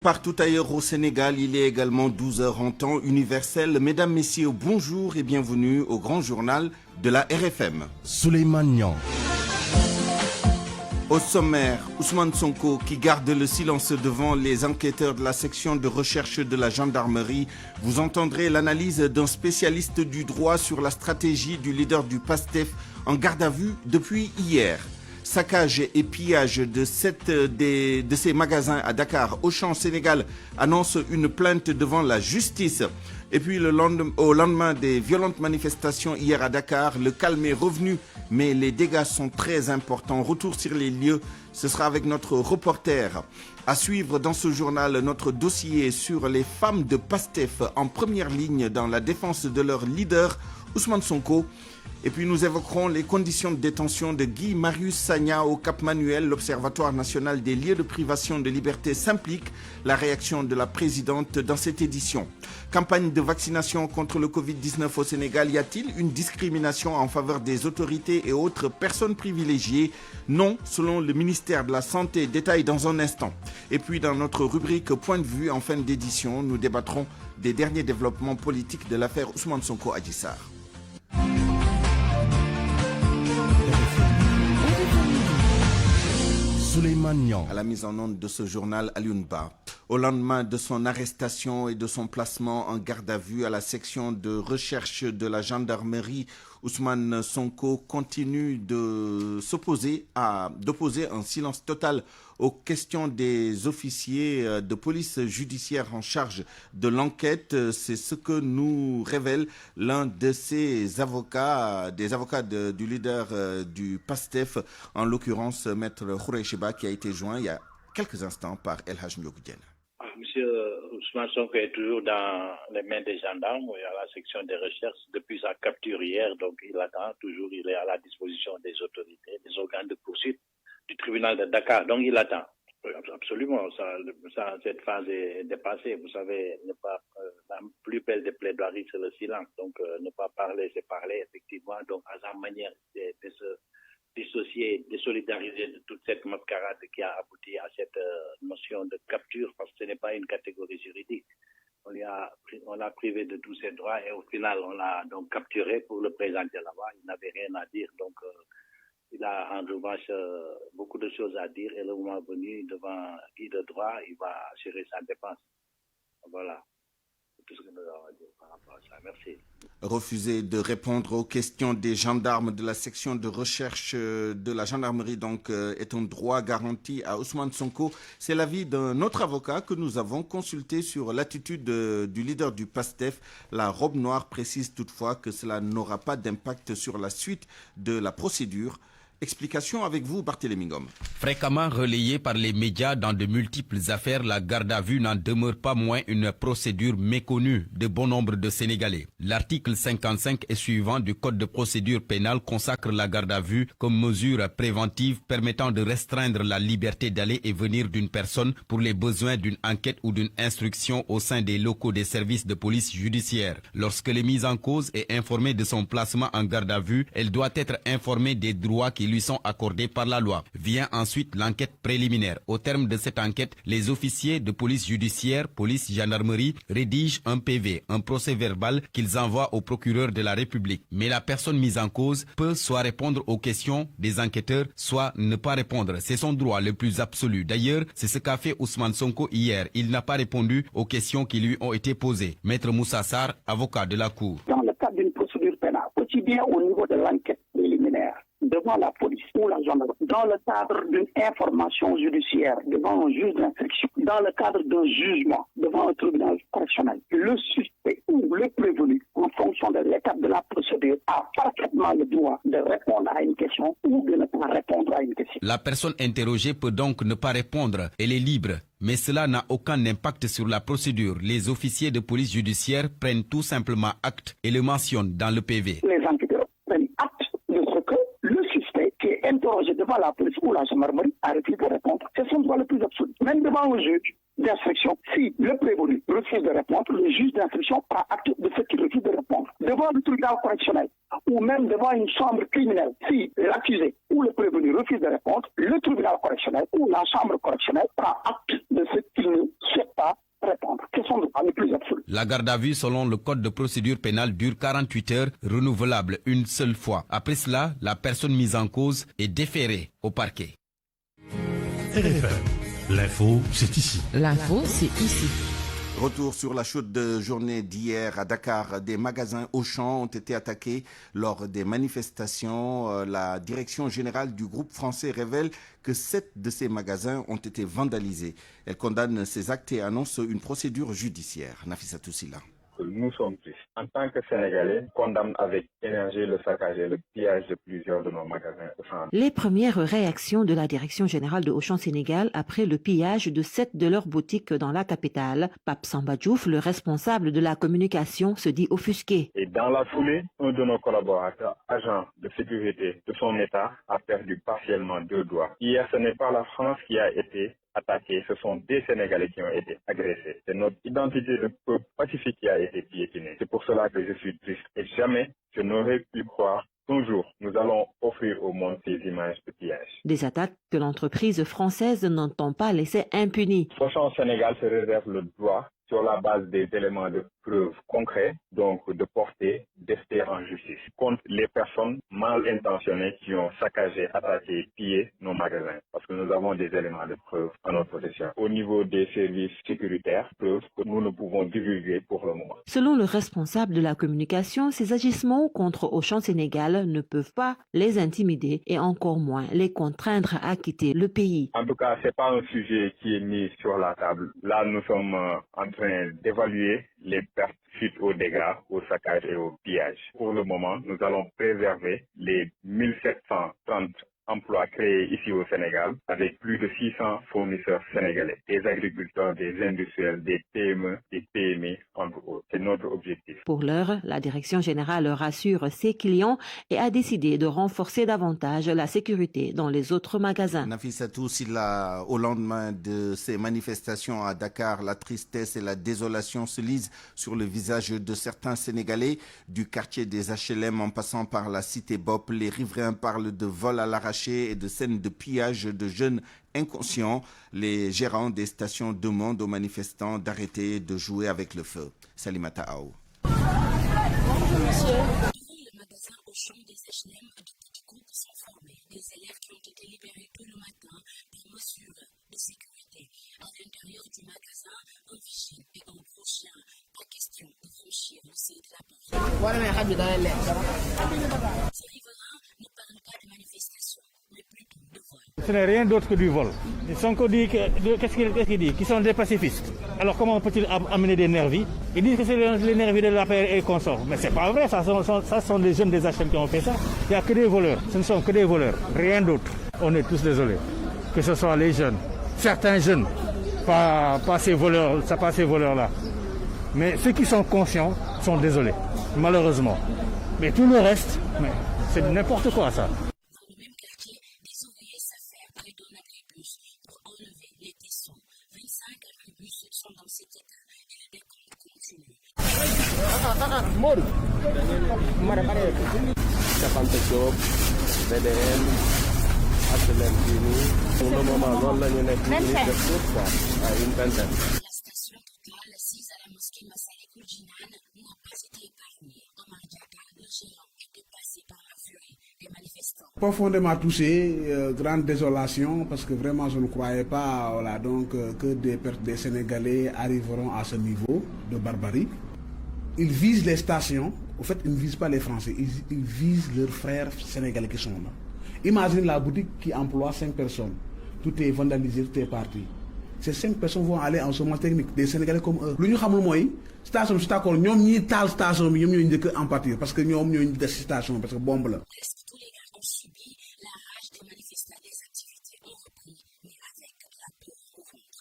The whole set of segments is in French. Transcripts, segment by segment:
Partout ailleurs au Sénégal, il est également 12 heures en temps universel. Mesdames, Messieurs, bonjour et bienvenue au grand journal de la RFM. Souleymane Niang. Au sommaire, Ousmane Sonko qui garde le silence devant les enquêteurs de la section de recherche de la gendarmerie. Vous entendrez l'analyse d'un spécialiste du droit sur la stratégie du leader du PASTEF en garde à vue depuis hier. Saccage et pillage de ces magasins à Dakar. Auchan Sénégal annonce une plainte devant la justice. Et puis au lendemain des violentes manifestations hier à Dakar, le calme est revenu, mais les dégâts sont très importants. Retour sur les lieux, ce sera avec notre reporter. À suivre dans ce journal notre dossier sur les femmes de PASTEF en première ligne dans la défense de leur leader, Ousmane Sonko. Et puis nous évoquerons les conditions de détention de Guy Marius Sagna au Cap Manuel. L'Observatoire national des lieux de privation de liberté s'implique. La réaction de la présidente dans cette édition. Campagne de vaccination contre le Covid-19 au Sénégal. Y a-t-il une discrimination en faveur des autorités et autres personnes privilégiées? Non, selon le ministère de la Santé. Détail dans un instant. Et puis dans notre rubrique Point de vue en fin d'édition, nous débattrons des derniers développements politiques de l'affaire Ousmane Sonko Adji Sarr. Souleymane Niang. À la mise en onde de ce journal, Alioune Ba. Au lendemain de son arrestation et de son placement en garde à vue à la section de recherche de la gendarmerie, Ousmane Sonko continue d'opposer un silence total aux questions des officiers de police judiciaire en charge de l'enquête. C'est ce que nous révèle l'un de ses avocats, des avocats du leader du PASTEF, en l'occurrence Maître Khoureyshiba, qui a été joint il y a quelques instants par El Hadj Ndiogou Diène. Monsieur Ousmane Sonko est toujours dans les mains des gendarmes et à la section des recherches depuis sa capture hier, donc il attend toujours, il est à la disposition des autorités, des organes de poursuite du tribunal de Dakar, donc il attend. Absolument, cette phase est dépassée. Vous savez, la plus belle des plaidoiries, c'est le silence. Donc, ne pas parler, c'est parler, effectivement. Donc, à sa manière de se dissocier, de solidariser de toute cette mascarade qui a abouti à cette notion de capture, parce que ce n'est pas une catégorie juridique. On l'a privé de tous ses droits et au final, on l'a donc capturé pour le présenter là-bas. Il n'avait rien à dire, donc il a en revanche beaucoup de choses à dire et le moment venu, devant Guy de droit, il va assurer sa défense. Voilà. Tout ce que nous avons à dire par rapport à ça. Merci. Refuser de répondre aux questions des gendarmes de la section de recherche de la gendarmerie est un droit garanti à Ousmane Sonko. C'est l'avis d'un autre avocat que nous avons consulté sur l'attitude du leader du PASTEF. La robe noire précise toutefois que cela n'aura pas d'impact sur la suite de la procédure. Explication avec vous, Barthélémy Ngom. Fréquemment relayée par les médias dans de multiples affaires, la garde à vue n'en demeure pas moins une procédure méconnue de bon nombre de Sénégalais. L'article 55 et suivant du Code de procédure pénale consacre la garde à vue comme mesure préventive permettant de restreindre la liberté d'aller et venir d'une personne pour les besoins d'une enquête ou d'une instruction au sein des locaux des services de police judiciaire. Lorsque les mises en cause est informée de son placement en garde à vue, elle doit être informée des droits qui lui sont accordés par la loi. Vient ensuite l'enquête préliminaire. Au terme de cette enquête, les officiers de police judiciaire, police, gendarmerie rédigent un PV, un procès verbal qu'ils envoient au procureur de la République. Mais la personne mise en cause peut soit répondre aux questions des enquêteurs, soit ne pas répondre. C'est son droit le plus absolu. D'ailleurs, c'est ce qu'a fait Ousmane Sonko hier. Il n'a pas répondu aux questions qui lui ont été posées. Maître Moussa Sarr, avocat de la Cour. Dans le cadre d'une procédure pénale, aussi bien au niveau de l'enquête préliminaire, devant la police ou la gendarmerie, dans le cadre d'une information judiciaire devant un juge d'instruction, dans le cadre d'un jugement devant un tribunal correctionnel, le suspect ou le prévenu, en fonction de l'étape de la procédure, a parfaitement le droit de répondre à une question ou de ne pas répondre à une question. La personne interrogée peut donc ne pas répondre. Elle est libre. Mais cela n'a aucun impact sur la procédure. Les officiers de police judiciaire prennent tout simplement acte et le mentionnent dans le PV. Les enquêteurs prennent acte de ce que le suspect qui est interrogé devant la police ou la gendarmerie a refusé de répondre. C'est son droit le plus absolu. Même devant un juge d'instruction, si le prévenu refuse de répondre, le juge d'instruction prend acte de ce qu'il refuse de répondre. Devant le tribunal correctionnel ou même devant une chambre criminelle, si l'accusé ou le prévenu refuse de répondre, le tribunal correctionnel ou la chambre correctionnelle prend acte de ce qu'il ne souhaite pas répondre. Quels sont les droits les plus absolus? La garde à vue selon le code de procédure pénale dure 48 heures, renouvelable une seule fois. Après cela, la personne mise en cause est déférée au parquet. RFM, l'info, c'est ici. L'info, c'est ici. Retour sur la chaude journée d'hier à Dakar. Des magasins Auchan ont été attaqués lors des manifestations. La direction générale du groupe français révèle que 7 de ces magasins ont été vandalisés. Elle condamne ces actes et annonce une procédure judiciaire. Nafissatou Silla. Nous sommes tous, en tant que Sénégalais, condamnent avec énergie le saccage et le pillage de plusieurs de nos magasins Auchan. Les premières réactions de la direction générale de Auchan Sénégal après le pillage de 7 de leurs boutiques dans la capitale. Pape Samba Diouf, le responsable de la communication, se dit offusqué. Et dans la foulée, un de nos collaborateurs, agent de sécurité de son État, a perdu partiellement 2 doigts. Hier, ce n'est pas la France qui a été attaqués, ce sont des Sénégalais qui ont été agressés. C'est notre identité de peuple pacifique qui a été piétinée. C'est pour cela que je suis triste. Et jamais je n'aurais pu croire qu'un jour nous allons offrir au monde ces images de pillage. Des attaques que l'entreprise française n'entend pas laisser impunies. Auchan Sénégal se réserve le droit, sur la base des éléments de preuve concrets, donc de porter d'ester en justice contre les personnes mal intentionnées qui ont saccagé, attaqué, pillé nos magasins. Parce que nous avons des éléments de preuve à notre possession. Au niveau des services sécuritaires, preuves que nous ne pouvons divulguer pour le moment. Selon le responsable de la communication, ces agissements contre Auchan Sénégal ne peuvent pas les intimider et encore moins les contraindre à quitter le pays. En tout cas, ce n'est pas un sujet qui est mis sur la table. Là, nous sommes en train d'évaluer les pertes suite aux dégâts, au saccage et au pillage. Pour le moment, nous allons préserver les 1730 emplois créés ici au Sénégal avec plus de 600 fournisseurs sénégalais, des agriculteurs, des industriels, des PME, des PMI, entre autres. C'est notre objectif. Pour l'heure, la direction générale rassure ses clients et a décidé de renforcer davantage la sécurité dans les autres magasins. Nafissatou Silla, au lendemain de ces manifestations à Dakar, la tristesse et la désolation se lisent sur le visage de certains Sénégalais. Du quartier des HLM en passant par la cité Bop, les riverains parlent de vol à l'arraché et de scènes de pillage de jeunes inconscients. Les gérants des stations demandent aux manifestants d'arrêter de jouer avec le feu. Salimata Aou. Bonjour monsieur. Devant le magasin Auchan des HLM, de petits groupes sont formés. Des élèves qui ont été libérés tout le matin, des mesures de sécurité. À l'intérieur du magasin, un vigile et un gros chien. Pas question de franchir le seuil de la porte. Ces riverains ne parlent pas de manifestation, mais plutôt de vol. Ce n'est rien d'autre que du vol. Sonko dit qu'est-ce qu'il dit? Qu'ils sont des pacifistes. Alors comment peut-il amener des nervis? Ils disent que c'est les nervis de la paix et consorts. Mais c'est pas vrai, ça sont les jeunes des HM qui ont fait ça. Il n'y a que des voleurs, ce ne sont que des voleurs, rien d'autre. On est tous désolés. Que ce soit les jeunes, certains jeunes, pas ces voleurs-là. Mais ceux qui sont conscients sont désolés, malheureusement. Mais tout le reste, c'est n'importe quoi ça. Dans le même quartier, des ouvriers s'affairent près d'un agribus pour enlever les tessons. 25 agribus sont dans cet état et le décompte continue. La station totale assise à la mosquée Massalikul Jinan n'a pas été épargnée. Omar Diatta, le gérant, est dépassé par la furie des manifestants. Profondément touché, grande désolation parce que vraiment je ne croyais pas que des Sénégalais arriveront à ce niveau de barbarie. Ils visent les stations, au fait ils ne visent pas les Français, ils visent leurs frères sénégalais qui sont là. Imagine la boutique qui emploie 5 personnes, tout est vandalisé, tout est parti. Ces 5 personnes vont aller en chômage technique, des Sénégalais comme eux. Lu ñu xamul mooy station bi su tàkkoon ñoom ñiy taal station bi ñoom ñooy njëkk en partir parce que ñoom ñooy des station parce que bombe la. Presque tous les gars ont subi la rage des manifestants. Les activités ont repris, mais avec la peur au ventre.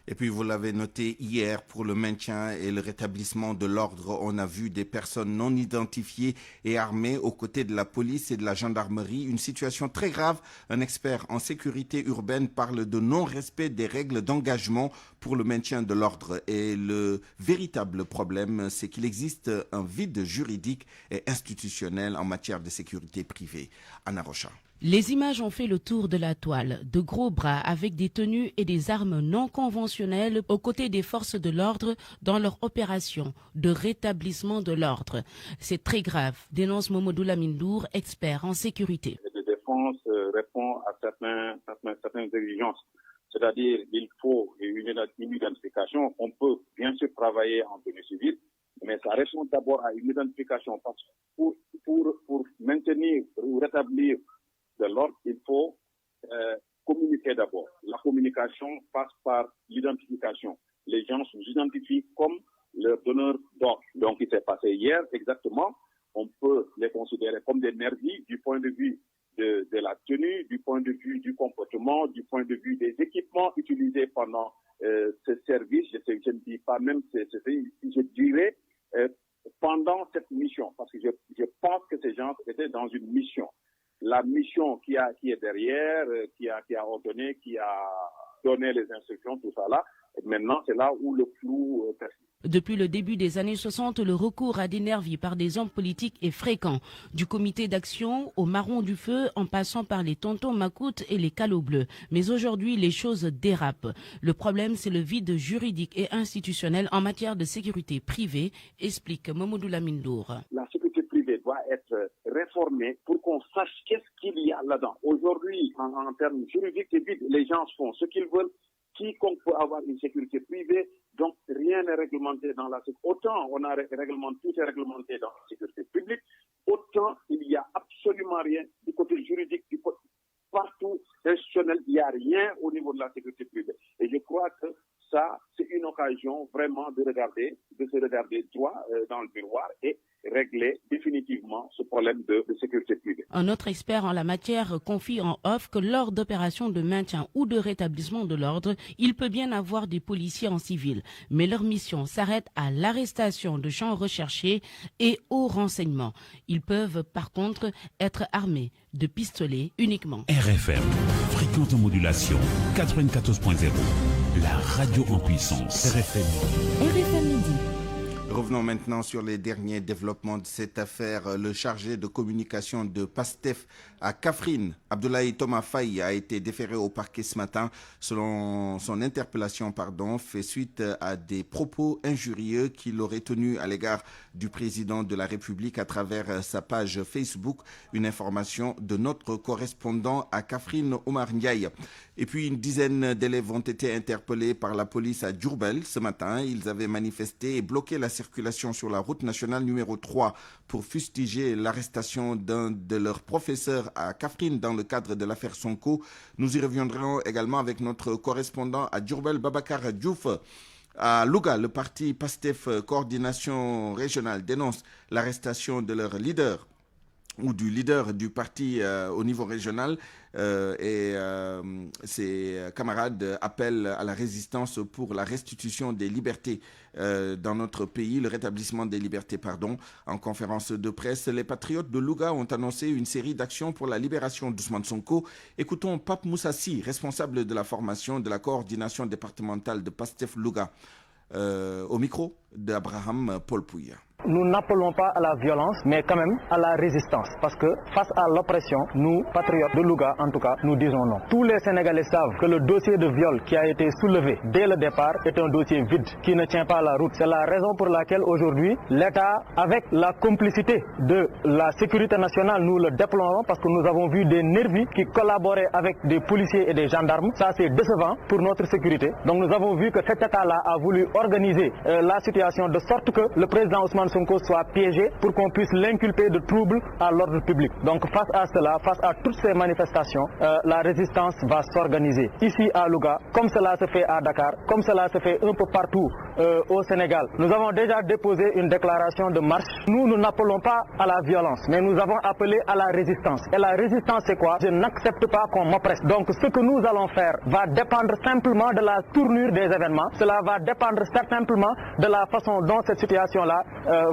Et puis vous l'avez noté hier, pour le maintien et le rétablissement de l'ordre, on a vu des personnes non identifiées et armées aux côtés de la police et de la gendarmerie. Une situation très grave. Un expert en sécurité urbaine parle de non-respect des règles d'engagement pour le maintien de l'ordre. Et le véritable problème, c'est qu'il existe un vide juridique et institutionnel en matière de sécurité privée. Anna Rocha. Les images ont fait le tour de la toile. De gros bras avec des tenues et des armes non conventionnelles aux côtés des forces de l'ordre dans leur opération de rétablissement de l'ordre. C'est très grave, dénonce Mamadou Lamine Ndour, expert en sécurité. La défense répond à certaines exigences. C'est-à-dire qu'il faut une identification. On peut bien sûr travailler en tenue civile, mais ça répond d'abord à une identification. Parce que pour maintenir ou rétablir de l'ordre, il faut communiquer d'abord. La communication passe par l'identification. Les gens se identifient comme leur donneur d'ordre. Donc, il s'est passé hier exactement. On peut les considérer comme des nervis du point de vue de la tenue, du point de vue du comportement, du point de vue des équipements utilisés pendant ce service. Je ne dis pas même, je dirais pendant cette mission, parce que je pense que ces gens étaient dans une mission. La mission qui est derrière, qui a ordonné, qui a donné les instructions, tout ça là. Et maintenant, c'est là où le flou persiste. Depuis le début des années 60, le recours à des nervis par des hommes politiques est fréquent. Du comité d'action au marron du feu, en passant par les tontons macoutes et les calots bleus. Mais aujourd'hui, les choses dérapent. Le problème, c'est le vide juridique et institutionnel en matière de sécurité privée, explique Mamadou Lamine Ndour. La sécurité privée doit être réformée pour qu'on sache qu'est-ce qu'il y a là-dedans. Aujourd'hui, en termes juridiques, c'est vide. Les gens font ce qu'ils veulent. Quiconque peut avoir une sécurité privée, donc rien n'est réglementé dans la sécurité. Autant on a réglementé, tout est réglementé dans la sécurité publique, autant il n'y a absolument rien du côté juridique, du côté partout institutionnel, il n'y a rien au niveau de la sécurité privée. Et je crois que ça, c'est une occasion vraiment de se regarder droit dans le miroir et régler définitivement ce problème de sécurité privée. Un autre expert en la matière confie en off que lors d'opérations de maintien ou de rétablissement de l'ordre, il peut bien avoir des policiers en civil, mais leur mission s'arrête à l'arrestation de gens recherchés et au renseignement. Ils peuvent par contre être armés de pistolets uniquement. RFM, fréquente modulation 94.0, la radio en puissance. RFM Midi. Revenons maintenant sur les derniers développements de cette affaire. Le chargé de communication de PASTEF à Kaffrine, Abdoulaye Thomas Faye, a été déféré au parquet ce matin. Selon son interpellation, fait suite à des propos injurieux qu'il aurait tenus à l'égard du président de la République à travers sa page Facebook. Une information de notre correspondant à Kaffrine, Omar Ndiaye. Et puis une dizaine d'élèves ont été interpellés par la police à Diourbel ce matin. Ils avaient manifesté et bloqué la circulation sur la route nationale numéro 3 pour fustiger l'arrestation d'un de leurs professeurs à Kaffrine dans le cadre de l'affaire Sonko. Nous y reviendrons également avec notre correspondant à Diourbel, Babacar Diouf. À Louga, le parti PASTEF Coordination Régionale dénonce l'arrestation de leur leader ou du leader du parti au niveau régional et ses camarades appellent à la résistance pour la restitution des libertés dans notre pays, le rétablissement des libertés, En conférence de presse, les patriotes de Louga ont annoncé une série d'actions pour la libération d'Ousmane Sonko. Écoutons Pape Moussassi, responsable de la formation de la coordination départementale de PASTEF Louga, au micro d'Abraham Paul Pouya. Nous n'appelons pas à la violence, mais quand même à la résistance. Parce que face à l'oppression, nous, patriotes de Louga en tout cas, nous disons non. Tous les Sénégalais savent que le dossier de viol qui a été soulevé dès le départ est un dossier vide, qui ne tient pas la route. C'est la raison pour laquelle aujourd'hui, l'État, avec la complicité de la sécurité nationale, nous le déplorons parce que nous avons vu des nervis qui collaboraient avec des policiers et des gendarmes. Ça, c'est décevant pour notre sécurité. Donc nous avons vu que cet État-là a voulu organiser la situation de sorte que le président Ousmane Sonko soit piégé pour qu'on puisse l'inculper de troubles à l'ordre public. Donc face à cela, face à toutes ces manifestations, la résistance va s'organiser ici à Louga, comme cela se fait à Dakar, comme cela se fait un peu partout au Sénégal. Nous avons déjà déposé une déclaration de marche. Nous n'appelons pas à la violence, mais nous avons appelé à la résistance. Et la résistance, c'est quoi? Je n'accepte pas qu'on m'oppresse. Donc ce que nous allons faire va dépendre simplement de la tournure des événements. Cela va dépendre simplement de la façon dont cette situation-là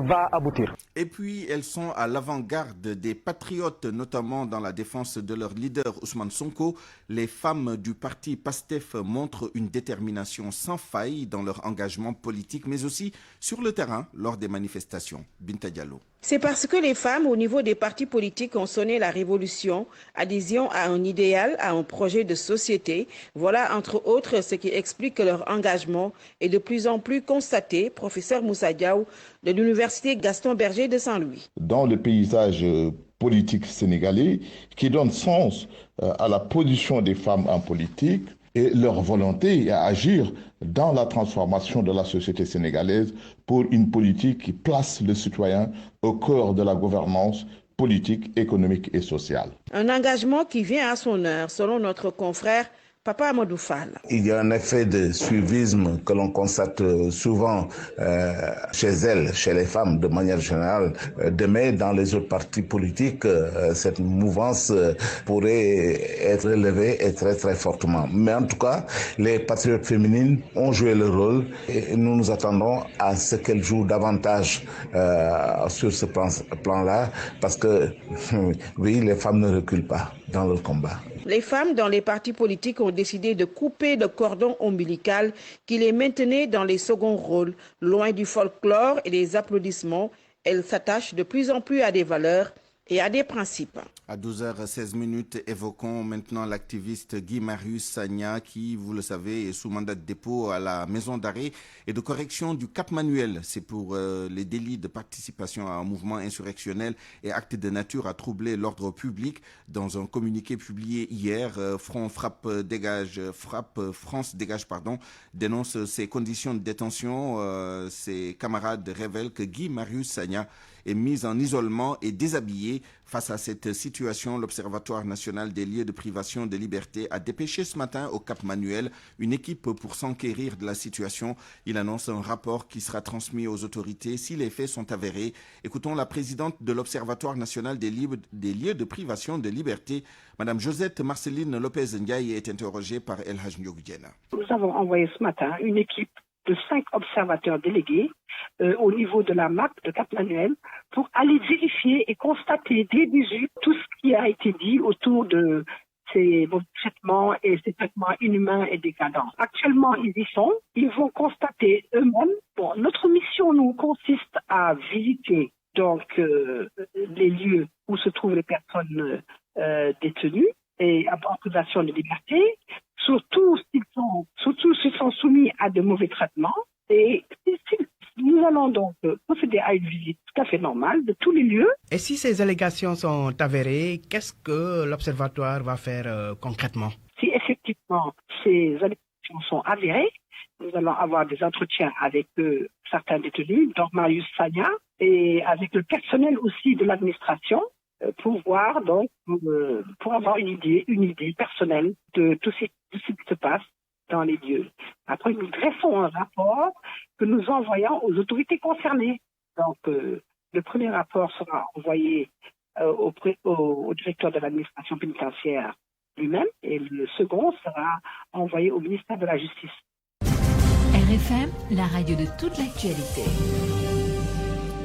va aboutir. Et puis, elles sont à l'avant-garde des patriotes, notamment dans la défense de leur leader Ousmane Sonko. Les femmes du parti PASTEF montrent une détermination sans faille dans leur engagement engagement politique, mais aussi sur le terrain lors des manifestations. Binta Diallo. C'est parce que les femmes, au niveau des partis politiques, ont sonné la révolution, adhésion à un idéal, à un projet de société. Voilà, entre autres, ce qui explique que leur engagement est de plus en plus constaté. Professeur Moussa Diaw de l'Université Gaston Berger de Saint-Louis. Dans le paysage politique sénégalais, qui donne sens à la position des femmes en politique et leur volonté à agir dans la transformation de la société sénégalaise pour une politique qui place le citoyen au cœur de la gouvernance politique, économique et sociale. Un engagement qui vient à son heure, selon notre confrère Papa Amadou Fall. Il y a un effet de suivisme que l'on constate souvent chez elles, chez les femmes de manière générale. Demain, dans les autres partis politiques, cette mouvance pourrait être élevée et très très fortement. Mais en tout cas, les patriotes féminines ont joué le rôle et nous nous attendons à ce qu'elles jouent davantage sur ce plan-là parce que oui, les femmes ne reculent pas dans leur combat. Les femmes dans les partis politiques ont décidé de couper le cordon ombilical qui les maintenait dans les seconds rôles. Loin du folklore et des applaudissements, elles s'attachent de plus en plus à des valeurs et à des principes. À 12h16, évoquons maintenant l'activiste Guy Marius Sagna qui, vous le savez, est sous mandat de dépôt à la maison d'arrêt et de correction du Cap-Manuel. C'est pour les délits de participation à un mouvement insurrectionnel et actes de nature à troubler l'ordre public. Dans un communiqué publié hier, France Dégage dénonce ces conditions de détention. Ses camarades révèlent que Guy Marius Sagna est mis en isolement et déshabillé. Face à cette situation, l'Observatoire national des lieux de privation de liberté a dépêché ce matin au Cap-Manuel une équipe pour s'enquérir de la situation. Il annonce un rapport qui sera transmis aux autorités si les faits sont avérés. Écoutons la présidente de l'Observatoire national des lieux de privation de liberté, Madame Josette Marceline Lopez Ndiaye, est interrogée par El Hadj Ndiogou Diène. Nous avons envoyé ce matin une équipe de 5 observateurs délégués au niveau de la MAC de Cap-Manuel pour aller vérifier et constater dès 18 tout ce qui a été dit autour de ces traitements et ces traitements inhumains et décadents. Actuellement, ils y sont. Ils vont constater eux-mêmes. Bon, notre mission, nous, consiste à visiter donc les lieux où se trouvent les personnes détenues et en privation de liberté, surtout s'ils sont soumis à de mauvais traitements. Et nous allons donc procéder à une visite tout à fait normale de tous les lieux. Et si ces allégations sont avérées, qu'est-ce que l'Observatoire va faire concrètement? Si effectivement ces allégations sont avérées, nous allons avoir des entretiens avec certains détenus, dont Marius Sagna, et avec le personnel aussi de l'administration, pour voir donc, pour avoir une idée personnelle de tout ce qui se passe dans les lieux. Après, nous dressons un rapport que nous envoyons aux autorités concernées. Donc, le premier rapport sera envoyé au directeur de l'administration pénitentiaire lui-même et le second sera envoyé au ministère de la Justice. RFM, la radio de toute l'actualité.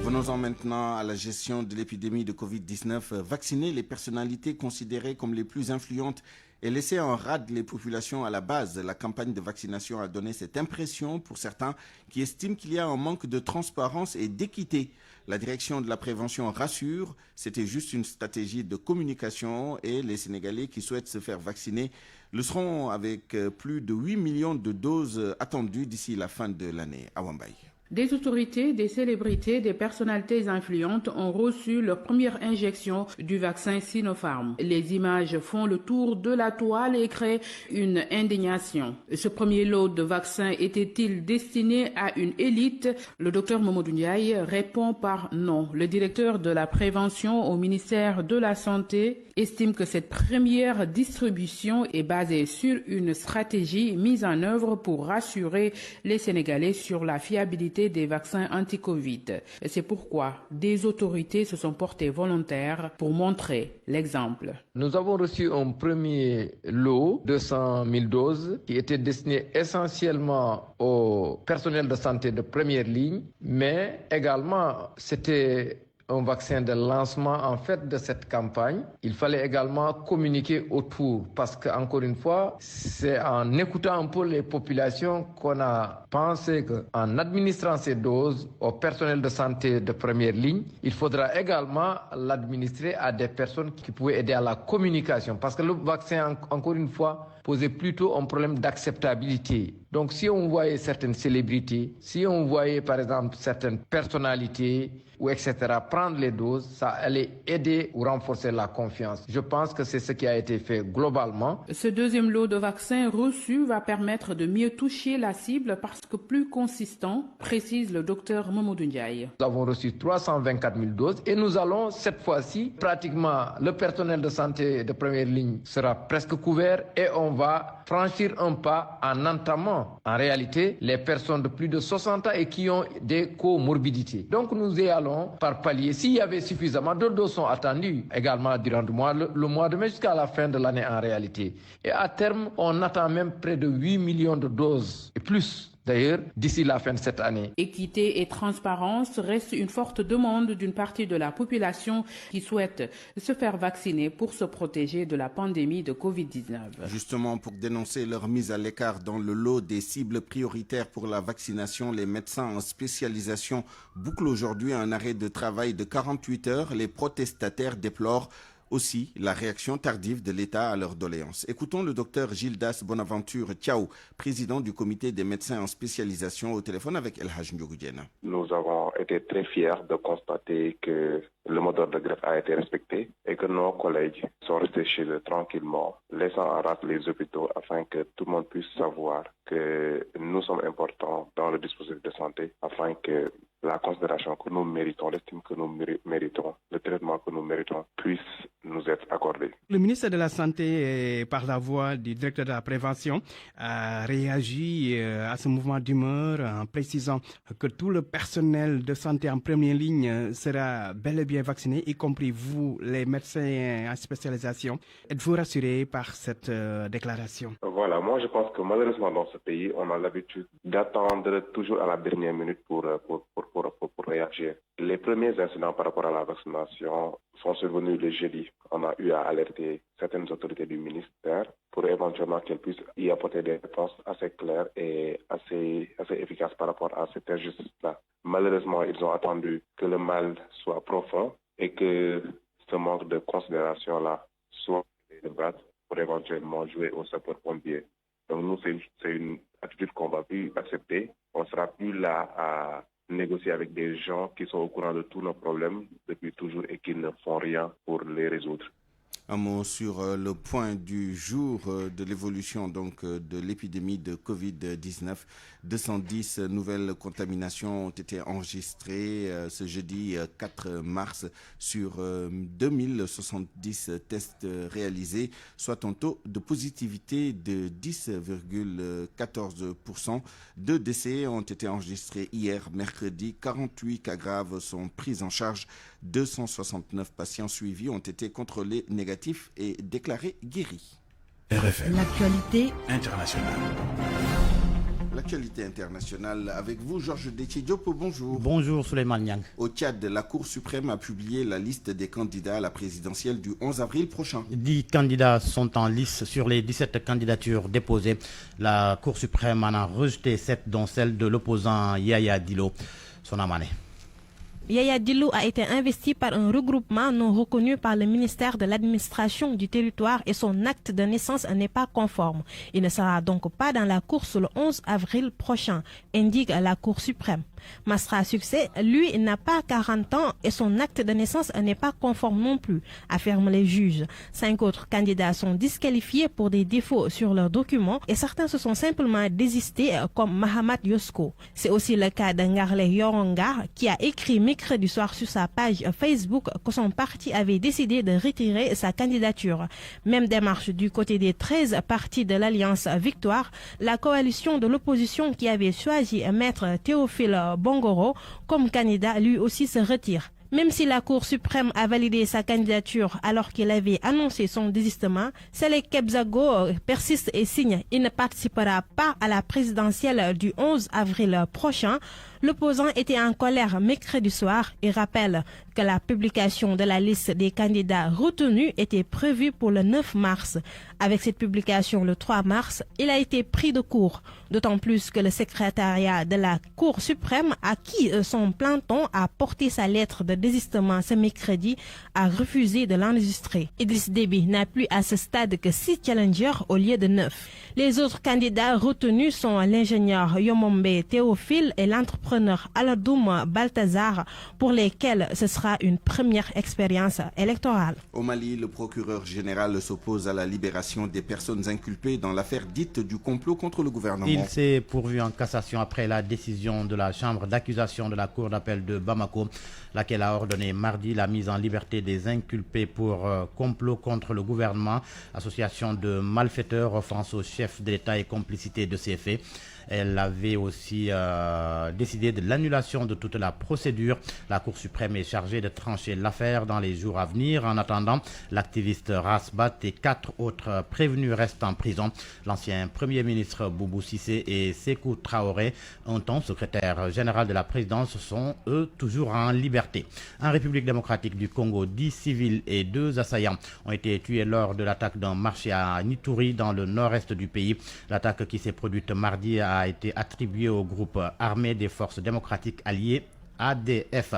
Venons-en maintenant à la gestion de l'épidémie de Covid-19. Vacciner les personnalités considérées comme les plus influentes et laisser en rade les populations à la base. La campagne de vaccination a donné cette impression pour certains qui estiment qu'il y a un manque de transparence et d'équité. La direction de la prévention rassure, c'était juste une stratégie de communication et les Sénégalais qui souhaitent se faire vacciner le seront avec plus de 8 millions de doses attendues d'ici la fin de l'année. À Wambaye. Des autorités, des célébrités, des personnalités influentes ont reçu leur première injection du vaccin Sinopharm. Les images font le tour de la toile et créent une indignation. Ce premier lot de vaccins était-il destiné à une élite? Le docteur Mamadou Ndiaye répond par non. Le directeur de la prévention au ministère de la Santé estime que cette première distribution est basée sur une stratégie mise en œuvre pour rassurer les Sénégalais sur la fiabilité des vaccins anti-Covid. C'est pourquoi des autorités se sont portées volontaires pour montrer l'exemple. Nous avons reçu un premier lot de 200 000 doses qui était destiné essentiellement au personnel de santé de première ligne, mais également c'était un vaccin de lancement en fait de cette campagne. Il fallait également communiquer autour parce qu'encore une fois, c'est en écoutant un peu les populations qu'on a pensé qu'en administrant ces doses au personnel de santé de première ligne, il faudra également l'administrer à des personnes qui pouvaient aider à la communication parce que le vaccin, encore une fois, posait plutôt un problème d'acceptabilité. Donc si on voyait certaines célébrités, si on voyait par exemple certaines personnalités ou etc. prendre les doses, ça allait aider ou renforcer la confiance. Je pense que c'est ce qui a été fait globalement. Ce deuxième lot de vaccins reçus va permettre de mieux toucher la cible parce que plus consistant, précise le docteur Mamadou Ndiaye. Nous avons reçu 324 000 doses et nous allons cette fois-ci, pratiquement le personnel de santé de première ligne sera presque couvert et on va franchir un pas en entamant en réalité les personnes de plus de 60 ans et qui ont des comorbidités. Donc nous y allons par palier. S'il y avait suffisamment de doses sont attendues également durant le mois de mai jusqu'à la fin de l'année en réalité. Et à terme, on attend même près de 8 millions de doses et plus. D'ailleurs, d'ici la fin de cette année. Équité et transparence restent une forte demande d'une partie de la population qui souhaite se faire vacciner pour se protéger de la pandémie de Covid-19. Justement, pour dénoncer leur mise à l'écart dans le lot des cibles prioritaires pour la vaccination, les médecins en spécialisation bouclent aujourd'hui un arrêt de travail de 48 heures. Les protestataires déplorent aussi la réaction tardive de l'État à leurs doléances. Écoutons le docteur Gildas Bonaventure Thiaou, président du comité des médecins en spécialisation, au téléphone avec El Hadj Ndiogou Diène. Nous avons été très fiers de constater que le mot d'ordre de grève a été respecté et que nos collègues sont restés chez eux tranquillement, laissant en rate les hôpitaux afin que tout le monde puisse savoir que nous sommes importants dans le dispositif de santé afin que la considération que nous méritons, l'estime que nous méritons, le traitement que nous méritons puisse nous être accordé. Le ministre de la Santé, par la voix du directeur de la prévention, a réagi à ce mouvement d'humeur en précisant que tout le personnel de santé en première ligne sera bel et bien vacciné, y compris vous, les médecins en spécialisation. Êtes-vous rassuré par cette déclaration? Voilà, moi je pense que malheureusement dans ce pays, on a l'habitude d'attendre toujours à la dernière minute pour réagir. Les premiers incidents par rapport à la vaccination sont survenus le jeudi. On a eu à alerter certaines autorités du ministère pour éventuellement qu'elles puissent y apporter des réponses assez claires et assez efficaces par rapport à cette injustice-là. Malheureusement, ils ont attendu que le mal soit profond et que ce manque de considération-là soit de bras pour éventuellement jouer au sapeur-pompier. Donc nous, c'est une attitude qu'on va plus accepter. On ne sera plus là à négocier avec des gens qui sont au courant de tous nos problèmes depuis toujours et qui ne font rien pour les résoudre. Un mot sur le point du jour de l'évolution de l'épidémie de Covid-19. 210 nouvelles contaminations ont été enregistrées ce jeudi 4 mars sur 2070 tests réalisés, soit un taux de positivité de 10,14%. 2 décès ont été enregistrés hier, mercredi. 48 cas graves sont pris en charge. 269 patients suivis ont été contrôlés négatifs et déclarés guéris. RFM. L'actualité internationale. L'actualité internationale avec vous, Georges Déthié Diop. Bonjour. Bonjour, Souleymane Niang. Au Tchad, la Cour suprême a publié la liste des candidats à la présidentielle du 11 avril prochain. 10 candidats sont en lice sur les 17 candidatures déposées. La Cour suprême en a rejeté 7, dont celle de l'opposant Yaya Dillo. Sonamane. Yaya Dillo a été investi par un regroupement non reconnu par le ministère de l'administration du territoire et son acte de naissance n'est pas conforme. Il ne sera donc pas dans la course le 11 avril prochain, indique la Cour suprême. Masra Succès, lui, n'a pas 40 ans et son acte de naissance n'est pas conforme non plus, affirment les juges. 5 autres candidats sont disqualifiés pour des défauts sur leurs documents et certains se sont simplement désistés comme Mahamat Yosko. C'est aussi le cas d'Ngarle Yoronga qui a écrit mercredi soir sur sa page Facebook que son parti avait décidé de retirer sa candidature. Même démarche du côté des 13 partis de l'Alliance Victoire, la coalition de l'opposition qui avait choisi Maître Théophile Bongoro comme candidat lui aussi se retire. Même si la Cour suprême a validé sa candidature alors qu'il avait annoncé son désistement, Saleh Kebzago persiste et signe. Il ne participera pas à la présidentielle du 11 avril prochain. L'opposant était en colère mercredi soir et rappelle que la publication de la liste des candidats retenus était prévue pour le 9 mars. Avec cette publication le 3 mars, il a été pris de court, d'autant plus que le secrétariat de la Cour suprême, à qui son planton a porté sa lettre de désistement ce mercredi, a refusé de l'enregistrer. Idriss Déby n'a plus à ce stade que 6 challengers au lieu de 9. Les autres candidats retenus sont l'ingénieur Yomombe Théophile et l'entrepreneur Aladoum Balthazar, pour lesquels ce sera une première expérience électorale. Au Mali, le procureur général s'oppose à la libération des personnes inculpées dans l'affaire dite du complot contre le gouvernement. Il s'est pourvu en cassation après la décision de la chambre d'accusation de la cour d'appel de Bamako, laquelle a ordonné mardi la mise en liberté des inculpés pour complot contre le gouvernement, association de malfaiteurs, offense au chef de l'État et complicité de ces faits. Elle avait aussi décidé de l'annulation de toute la procédure. La Cour suprême est chargée de trancher l'affaire dans les jours à venir. En attendant, l'activiste Rasbat et 4 autres prévenus restent en prison. L'ancien Premier ministre Boubou Cissé et Sékou Traoré, un temps secrétaire général de la présidence, sont eux toujours en liberté. En République démocratique du Congo, 10 civils et 2 assaillants ont été tués lors de l'attaque d'un marché à Nitouri dans le nord-est du pays. L'attaque qui s'est produite mardi a été attribué au groupe armé des forces démocratiques alliées ADF.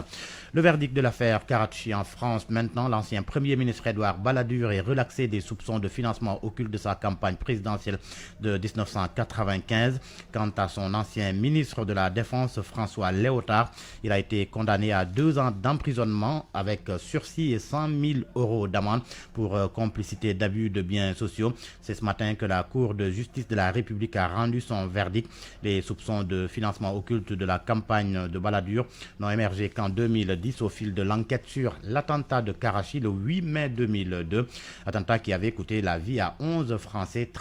Le verdict de l'affaire Karachi en France. Maintenant, l'ancien Premier ministre Édouard Balladur est relaxé des soupçons de financement occulte de sa campagne présidentielle de 1995. Quant à son ancien ministre de la Défense, François Léotard, il a été condamné à 2 ans d'emprisonnement avec sursis et 100 000 € d'amende pour complicité d'abus de biens sociaux. C'est ce matin que la Cour de justice de la République a rendu son verdict. Les soupçons de financement occulte de la campagne de Balladur n'ont émergé qu'en 2010 au fil de l'enquête sur l'attentat de Karachi le 8 mai 2002. Attentat qui avait coûté la vie à 11 Français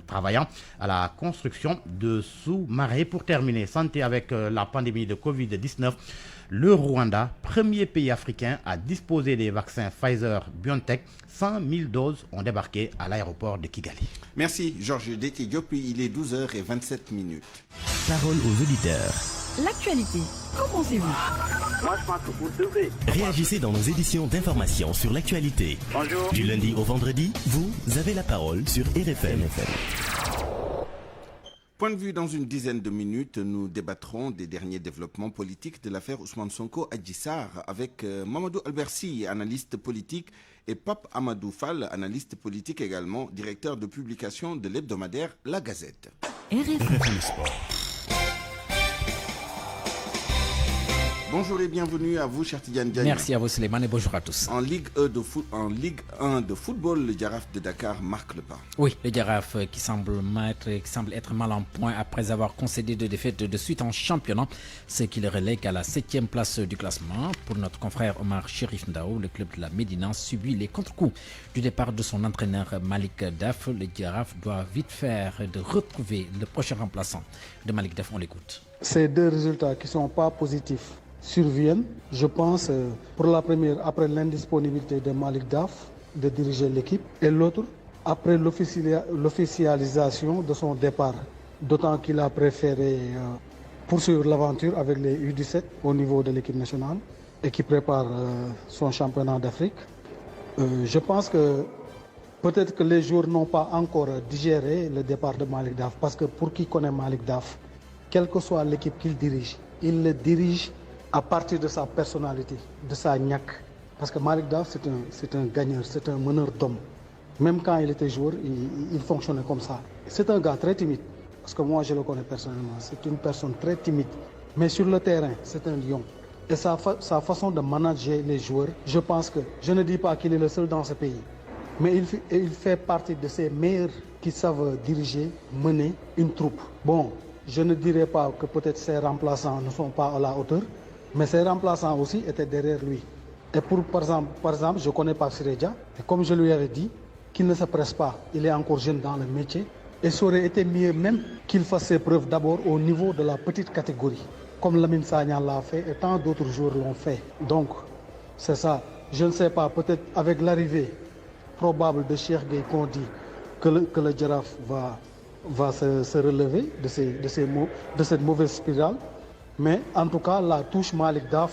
travaillant à la construction de sous-marins. Pour terminer, santé avec la pandémie de Covid-19. Le Rwanda, premier pays africain à disposer des vaccins Pfizer-BioNTech, 100 000 doses ont débarqué à l'aéroport de Kigali. Merci Georges Déti Diop, il est 12h27. Parole aux auditeurs. L'actualité, qu'en pensez-vous? Moi, je pense que vous devrez. Réagissez dans nos éditions d'information sur l'actualité. Bonjour. Du lundi au vendredi, vous avez la parole sur RFM. Point de vue dans une dizaine de minutes, nous débattrons des derniers développements politiques de l'affaire Ousmane Sonko Adji Sarr avec Mamadou Albersi, analyste politique, et Pape Amadou Fall, analyste politique également, directeur de publication de l'hebdomadaire La Gazette. RFM Sport. Bonjour et bienvenue à vous, cher Tidiane Diagne. Merci à vous, Suleiman, et bonjour à tous. En Ligue 1 de football, le Jaraaf de Dakar marque le pas. Oui, le Jaraaf qui semble être mal en point après avoir concédé 2 défaites de suite en championnat, ce qui le relègue à la 7e place du classement. Pour notre confrère Omar Chérif Ndao, le club de la Médina subit les contre-coups du départ de son entraîneur Malik Daf. Le Jaraaf doit vite faire de retrouver le prochain remplaçant de Malik Daf. On l'écoute. Ces 2 résultats qui ne sont pas positifs surviennent, je pense, pour la première, après l'indisponibilité de Malik Daf de diriger l'équipe, et l'autre, après l'officialisation de son départ. D'autant qu'il a préféré poursuivre l'aventure avec les U17 au niveau de l'équipe nationale et qui prépare son championnat d'Afrique. Je pense que peut-être que les joueurs n'ont pas encore digéré le départ de Malik Daf, parce que pour qui connaît Malik Daf, quelle que soit l'équipe qu'il dirige, il le dirige à partir de sa personnalité, de sa niaque. Parce que Malik Daf, c'est un gagneur, c'est un meneur d'hommes. Même quand il était joueur, il fonctionnait comme ça. C'est un gars très timide, parce que moi je le connais personnellement. C'est une personne très timide. Mais sur le terrain, c'est un lion. Et sa façon de manager les joueurs, je pense que, je ne dis pas qu'il est le seul dans ce pays, mais il fait partie de ces meilleurs qui savent diriger, mener une troupe. Bon, je ne dirais pas que peut-être ses remplaçants ne sont pas à la hauteur, mais ses remplaçants aussi étaient derrière lui. Et par exemple, je connais Pape Sirédia, et comme je lui avais dit, qu'il ne se presse pas, il est encore jeune dans le métier, et ça aurait été mieux même qu'il fasse ses preuves d'abord au niveau de la petite catégorie, comme Lamine Sagna l'a fait et tant d'autres joueurs l'ont fait. Donc, c'est ça. Je ne sais pas, peut-être avec l'arrivée probable de Cheikh Gueye qu'on dit que le Jaraaf va se relever de cette mauvaise spirale. Mais en tout cas, la touche Malik Daf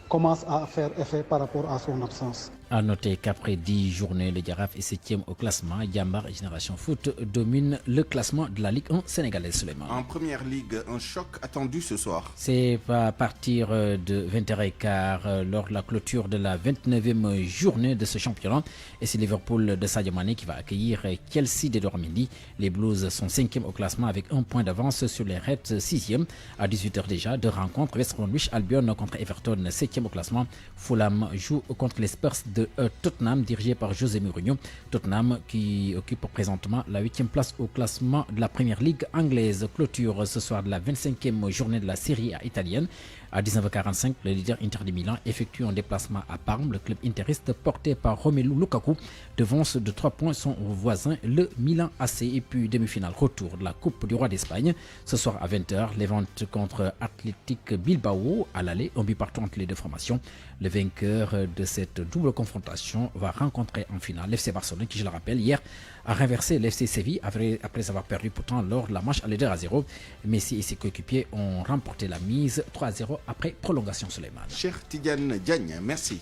commence à faire effet par rapport à son absence. À noter qu'après 10 journées, le Giraffe est 7e au classement. Yambar et Génération Foot dominent le classement de la Ligue 1 sénégalaise, Suleiman. En première ligue, un choc attendu ce soir. C'est à partir de 20h15 lors de la clôture de la 29e journée de ce championnat. Et c'est Liverpool de Sadio Mané qui va accueillir Chelsea d'Edouard Mendy. Les Blues sont 5e au classement avec un point d'avance sur les Reds 6e. À 18h déjà, deux rencontres. West Bromwich Albion contre Everton 7e au classement. Fulham joue contre les Spurs de Tottenham, dirigé par José Mourinho. Tottenham qui occupe présentement la 8e place au classement de la Première Ligue anglaise. Clôture ce soir de la 25e journée de la Serie A italienne. À 19h45, le leader Inter de Milan effectue un déplacement à Parme. Le club interiste porté par Romelu Lukaku devance de 3 points son voisin, le Milan AC. Et puis demi-finale retour de la Coupe du Roi d'Espagne. Ce soir à 20h, Levante contre Athletic Bilbao à l'aller, un but partout entre les deux formations. Le vainqueur de cette double confrontation va rencontrer en finale l'FC Barcelone qui, je le rappelle, hier a renversé l'FC Séville après avoir perdu pourtant lors de la manche à 2-0. Messi et ses coéquipiers ont remporté la mise 3-0 après prolongation, Suleiman. Cher Tidiane Diagne, merci.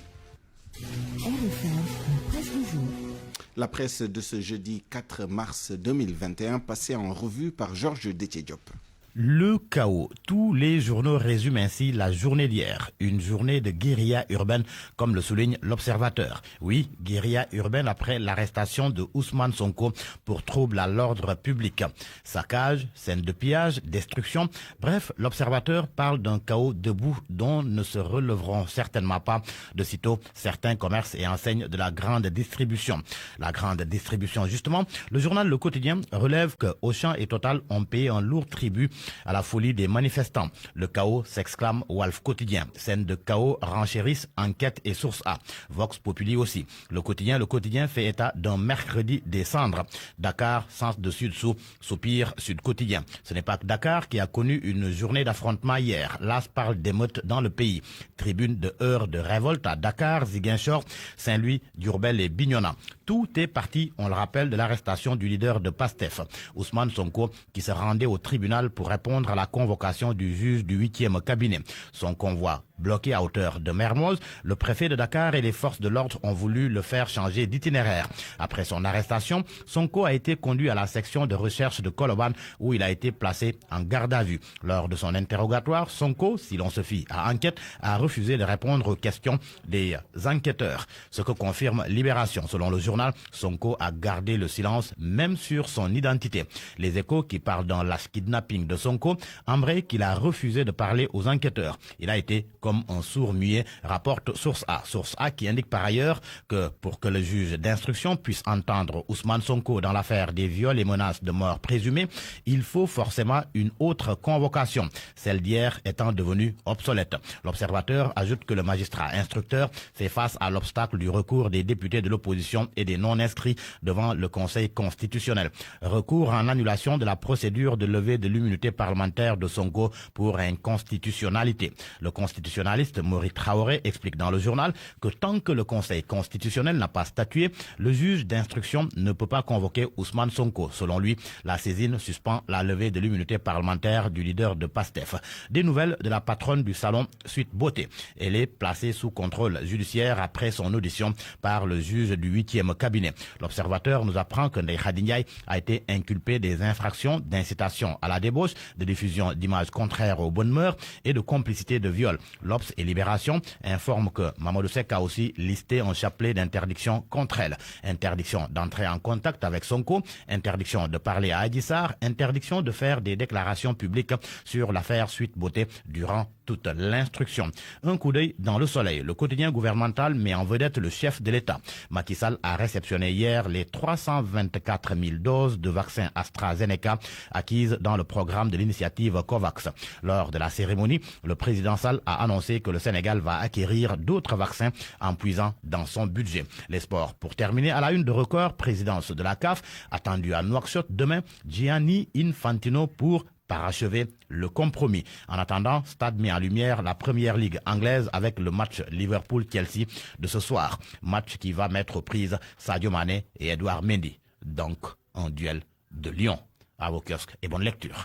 La presse de ce jeudi 4 mars 2021 passée en revue par Georges Détié-Diop. Le chaos. Tous les journaux résument ainsi la journée d'hier. Une journée de guérilla urbaine, comme le souligne l'Observateur. Oui, guérilla urbaine après l'arrestation de Ousmane Sonko pour trouble à l'ordre public. Saccage, scène de pillage, destruction. Bref, l'Observateur parle d'un chaos debout dont ne se releveront certainement pas de sitôt certains commerces et enseignes de la grande distribution. La grande distribution, justement, le journal Le Quotidien relève que Auchan et Total ont payé un lourd tribut à la folie des manifestants. Le chaos, s'exclame Walf Quotidien. Scène de chaos renchérissent Enquête et Source A. Vox Populi aussi. Le quotidien fait état d'un mercredi des cendres. Dakar, sens de Sud-Sous, soupir Sud Quotidien. Ce n'est pas que Dakar qui a connu une journée d'affrontement hier. L'AS parle d'émeutes dans le pays. Tribune de heurts de révolte à Dakar, Ziguinchor, Saint-Louis, Diourbel et Bignona. Tout est parti, on le rappelle, de l'arrestation du leader de PASTEF, Ousmane Sonko, qui se rendait au tribunal pour répondre à la convocation du juge du 8e cabinet. Son convoi bloqué à hauteur de Mermoz, le préfet de Dakar et les forces de l'ordre ont voulu le faire changer d'itinéraire. Après son arrestation, Sonko a été conduit à la section de recherche de Colobane où il a été placé en garde à vue. Lors de son interrogatoire, Sonko, si l'on se fie à Enquête, a refusé de répondre aux questions des enquêteurs. Ce que confirme Libération. Selon le journal, Sonko a gardé le silence même sur son identité. Les Échos, qui parlent d'un lâche kidnapping de Sonko, embrayent qu'il a refusé de parler aux enquêteurs. Il a été comme un sourd muet, rapporte Source A. Source A qui indique par ailleurs que pour que le juge d'instruction puisse entendre Ousmane Sonko dans l'affaire des viols et menaces de mort présumées, il faut forcément une autre convocation, celle d'hier étant devenue obsolète. L'Observateur ajoute que le magistrat instructeur fait face à l'obstacle du recours des députés de l'opposition et des non-inscrits devant le Conseil constitutionnel. Recours en annulation de la procédure de levée de l'immunité parlementaire de Sonko pour inconstitutionnalité. Le constitutionnaliste Maurice Traoré explique dans le journal que tant que le Conseil constitutionnel n'a pas statué, le juge d'instruction ne peut pas convoquer Ousmane Sonko. Selon lui, la saisine suspend la levée de l'immunité parlementaire du leader de PASTEF. Des nouvelles de la patronne du salon Sweet Beauté. Elle est placée sous contrôle judiciaire après son audition par le juge du 8e cabinet. L'Observateur nous apprend que Ndeye Khady Ndiaye a été inculpé des infractions d'incitation à la débauche, de diffusion d'images contraires aux bonnes mœurs et de complicité de viol. L'Obs et Libération informent que Mamadou Seck a aussi listé un chapelet d'interdictions contre elle. Interdiction d'entrer en contact avec Sonko, interdiction de parler à Adji Sarr, interdiction de faire des déclarations publiques sur l'affaire Sweet Beauté durant toute l'instruction. Un coup d'œil dans Le Soleil. Le quotidien gouvernemental met en vedette le chef de l'État. Macky Sall a réceptionné hier les 324 000 doses de vaccins AstraZeneca acquises dans le programme de l'initiative COVAX. Lors de la cérémonie, le président Sall a annoncé que le Sénégal va acquérir d'autres vaccins en puisant dans son budget. Les sports. Pour terminer, à la une de Record, présidence de la CAF, attendue à Nouakchott demain, Gianni Infantino pour parachever le compromis. En attendant, Stade met en lumière la première ligue anglaise avec le match Liverpool-Chelsea de ce soir. Match qui va mettre aux prises Sadio Mané et Edouard Mendy. Donc, un duel de lions. À vos kiosques et bonne lecture.